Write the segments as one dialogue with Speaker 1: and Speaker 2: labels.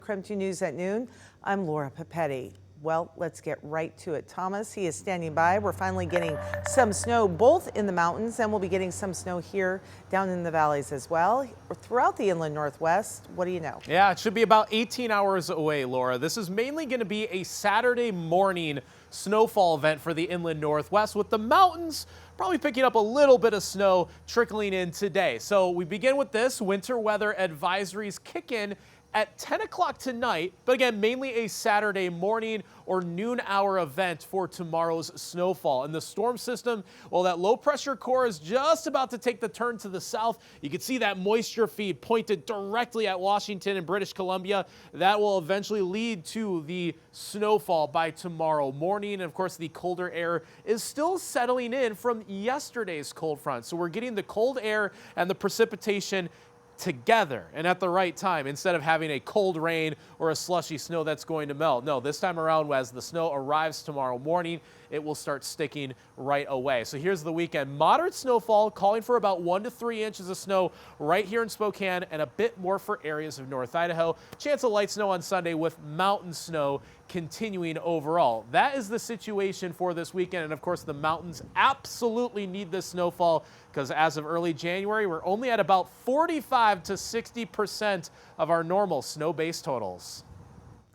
Speaker 1: KREM 2 News at noon. I'm Laura Papetti. Well, let's get right to it. Thomas, he is standing by. We're finally getting some snow both in the mountains, and we'll be getting some snow here down in the valleys as well. Throughout the inland northwest, what do you know?
Speaker 2: Yeah, it should be about 18 hours away, Laura. This is mainly going to be a Saturday morning snowfall event for the inland northwest, with the mountains probably picking up a little bit of snow trickling in today. So we begin with this. Winter weather advisories kick in at 10 o'clock tonight, but again, mainly a Saturday morning or noon hour event for tomorrow's snowfall. And the storm system, well, that low pressure core is just about to take the turn to the south. You can see that moisture feed pointed directly at Washington and British Columbia. That will eventually lead to the snowfall by tomorrow morning. And of course, the colder air is still settling in from yesterday's cold front. So we're getting the cold air and the precipitation together and at the right time, instead of having a cold rain or a slushy snow that's going to melt. No, this time around, as the snow arrives tomorrow morning, it will start sticking right away. So here's the weekend. Moderate snowfall, calling for about 1 to 3 inches of snow right here in Spokane, and a bit more for areas of North Idaho. Chance of light snow on Sunday, with mountain snow continuing overall. That is the situation for this weekend. And of course, the mountains absolutely need this snowfall, because as of early January, we're only at about 45 to 60% of our normal snow base totals.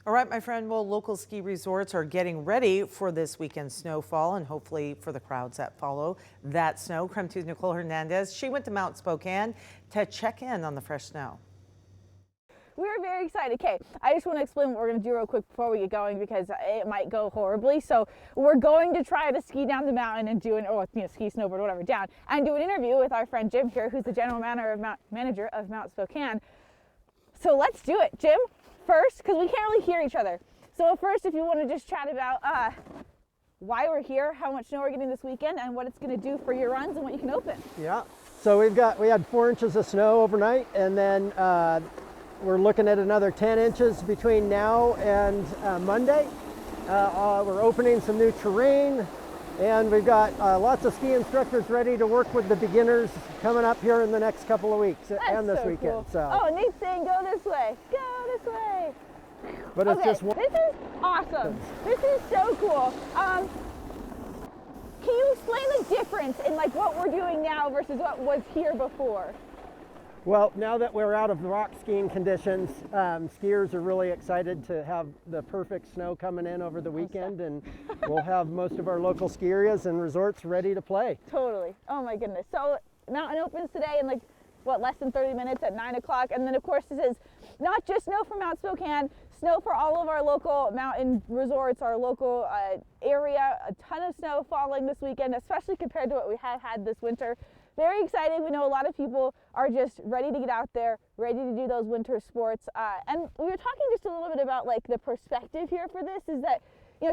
Speaker 1: All right, my friend. Well, local ski resorts are getting ready for this weekend's snowfall, and hopefully for the crowds that follow that snow. KREM 2's Nicole Hernandez, she went to Mount Spokane to check in on the fresh snow.
Speaker 3: We're very excited. Okay, I just want to explain what we're going to do real quick before we get going, because it might go horribly. So we're going to try to ski down the mountain and do ski, snowboard, whatever, down, and do an interview with our friend Jim here, who's the general manager of Mount Spokane. So let's do it, Jim. First, because we can't really hear each other. So first, if you want to just chat about why we're here, how much snow we're getting this weekend, and what it's going to do for your runs and what you can open.
Speaker 4: Yeah. So we had 4 inches of snow overnight, and then we're looking at another 10 inches between now and Monday. We're opening some new terrain, and we've got lots of ski instructors ready to work with the beginners coming up here in the next couple of weeks.
Speaker 3: That's
Speaker 4: and this
Speaker 3: so
Speaker 4: weekend.
Speaker 3: Cool.
Speaker 4: So.
Speaker 3: Oh, Nate's saying go this way. Go this way.
Speaker 4: But it's just
Speaker 3: this is awesome. This is so cool. Can you explain the difference in what we're doing now versus what was here before?
Speaker 4: Well, now that we're out of the rock skiing conditions, skiers are really excited to have the perfect snow coming in over the weekend, and we'll have most of our local ski areas and resorts ready to play.
Speaker 3: Totally. Oh my goodness. So mountain opens today in less than 30 minutes at 9 o'clock. And then of course this is not just snow for Mount Spokane, snow for all of our local mountain resorts, our local area. A ton of snow falling this weekend, especially compared to what we have had this winter. Very excited. We know a lot of people are just ready to get out there, ready to do those winter sports. And we were talking just a little bit about the perspective here for this is that,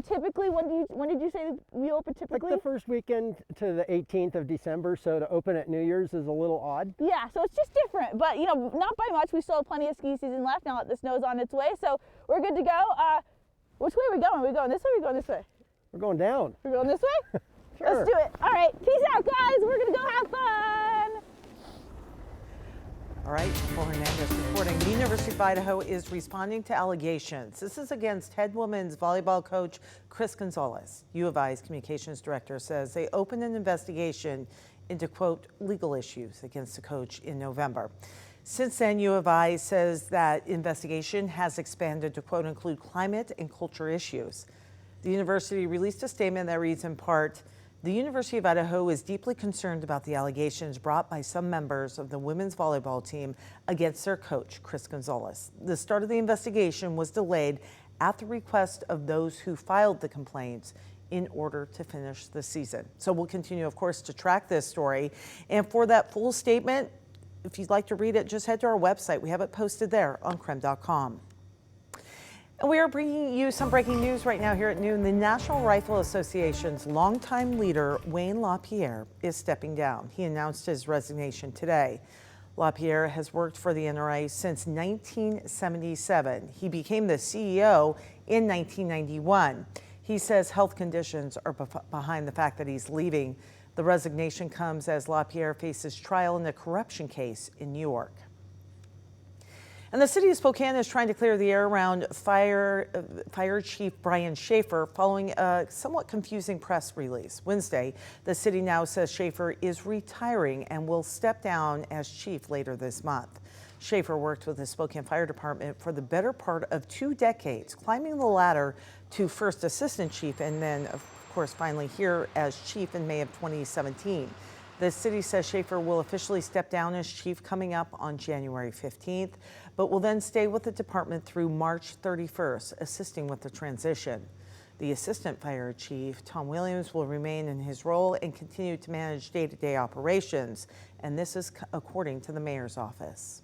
Speaker 3: typically when did you say we open typically?
Speaker 4: The first weekend to the 18th of December, so to open at New Year's is a little odd.
Speaker 3: Yeah, so it's just different, but not by much. We still have plenty of ski season left now that the snow's on its way, so we're good to go. Which way are we going? Are we going this way or are we going this way?
Speaker 4: We're going down.
Speaker 3: We're going this way?
Speaker 4: Sure.
Speaker 3: Let's do it. All right, peace out, guys. We're gonna go have fun.
Speaker 1: All right, Nicole Hernandez reporting. The University of Idaho is responding to allegations. This is against head women's volleyball coach Chris Gonzalez. U of I's communications director says they opened an investigation into, quote, legal issues against the coach in November. Since then, U of I says that investigation has expanded to, quote, include climate and culture issues. The university released a statement that reads in part, the University of Idaho is deeply concerned about the allegations brought by some members of the women's volleyball team against their coach, Chris Gonzalez. The start of the investigation was delayed at the request of those who filed the complaints in order to finish the season. So we'll continue, of course, to track this story. And for that full statement, if you'd like to read it, just head to our website. We have it posted there on KREM.com. And we are bringing you some breaking news right now here at noon. The National Rifle Association's longtime leader, Wayne LaPierre, is stepping down. He announced his resignation today. LaPierre has worked for the NRA since 1977. He became the CEO in 1991. He says health conditions are behind the fact that he's leaving. The resignation comes as LaPierre faces trial in a corruption case in New York. And the city of Spokane is trying to clear the air around Fire Chief Brian Schaefer following a somewhat confusing press release. Wednesday, the city now says Schaefer is retiring and will step down as chief later this month. Schaefer worked with the Spokane Fire Department for the better part of 2 decades, climbing the ladder to first assistant chief and then, of course, finally here as chief in May of 2017. The city says Schaefer will officially step down as chief coming up on January 15th, but will then stay with the department through March 31st, assisting with the transition. The assistant fire chief, Tom Williams, will remain in his role and continue to manage day-to-day operations, and this is according to the mayor's office.